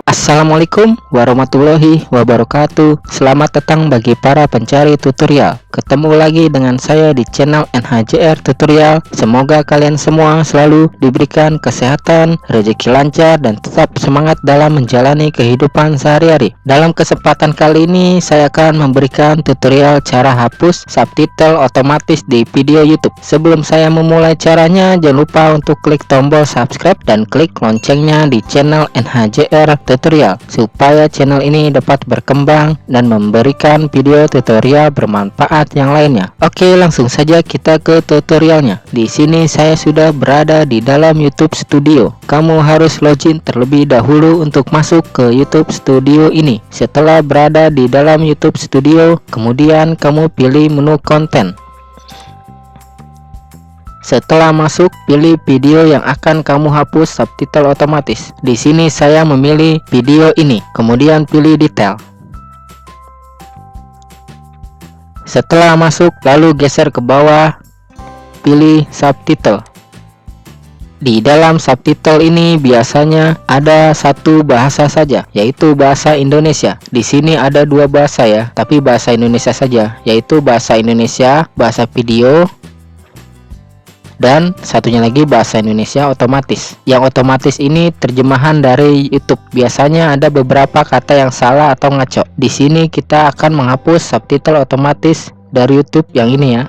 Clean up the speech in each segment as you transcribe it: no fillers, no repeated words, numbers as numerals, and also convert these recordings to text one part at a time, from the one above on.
Assalamualaikum warahmatullahi wabarakatuh. Selamat datang bagi para pencari tutorial. Ketemu lagi dengan saya di channel NHJR Tutorial. Semoga kalian semua selalu diberikan kesehatan, rezeki lancar, dan tetap semangat dalam menjalani kehidupan sehari-hari. Dalam kesempatan kali ini saya akan memberikan tutorial cara hapus subtitle otomatis di video YouTube. Sebelum saya memulai caranya, jangan lupa untuk klik tombol subscribe dan klik loncengnya di channel NHJR Tutorial supaya channel ini dapat berkembang dan memberikan video tutorial bermanfaat yang lainnya. Oke, langsung saja kita ke tutorialnya. Di sini saya sudah berada di dalam YouTube Studio. Kamu harus login terlebih dahulu untuk masuk ke YouTube Studio ini. Setelah berada di dalam YouTube Studio, kemudian kamu pilih menu konten. Setelah masuk, pilih video yang akan kamu hapus subtitle otomatis. Di sini saya memilih video ini, kemudian pilih detail. Setelah masuk, lalu geser ke bawah, pilih subtitle. Di dalam subtitle ini biasanya ada satu bahasa saja, yaitu bahasa Indonesia. Di sini ada dua bahasa ya, tapi bahasa Indonesia saja, yaitu bahasa Indonesia, bahasa video, dan satunya lagi bahasa Indonesia otomatis. Yang otomatis ini terjemahan dari YouTube. Biasanya ada beberapa kata yang salah atau ngaco. Di sini kita akan menghapus subtitle otomatis dari YouTube yang ini ya.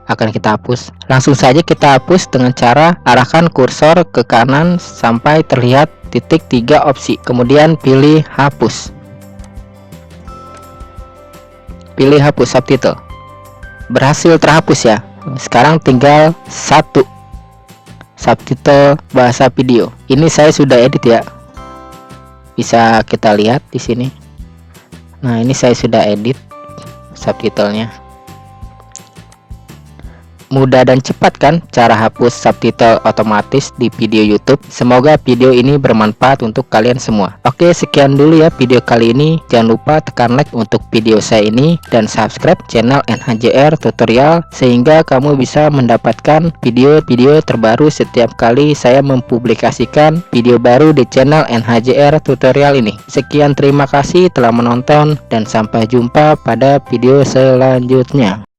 Akan kita hapus. Langsung saja kita hapus dengan cara arahkan kursor ke kanan sampai terlihat titik 3 opsi. Kemudian pilih hapus. Pilih hapus subtitle. Berhasil terhapus ya. Sekarang tinggal satu subtitle bahasa video. Ini saya sudah edit ya. Bisa kita lihat di sini. Nah, ini saya sudah edit subtitlenya. Mudah dan cepat kan cara hapus subtitle otomatis di video YouTube. Semoga video ini bermanfaat untuk kalian semua. Oke, sekian dulu ya video kali ini. Jangan lupa tekan like untuk video saya ini dan subscribe channel NHJR Tutorial sehingga kamu bisa mendapatkan video-video terbaru setiap kali saya mempublikasikan video baru di channel NHJR Tutorial ini. Sekian, terima kasih telah menonton dan sampai jumpa pada video selanjutnya.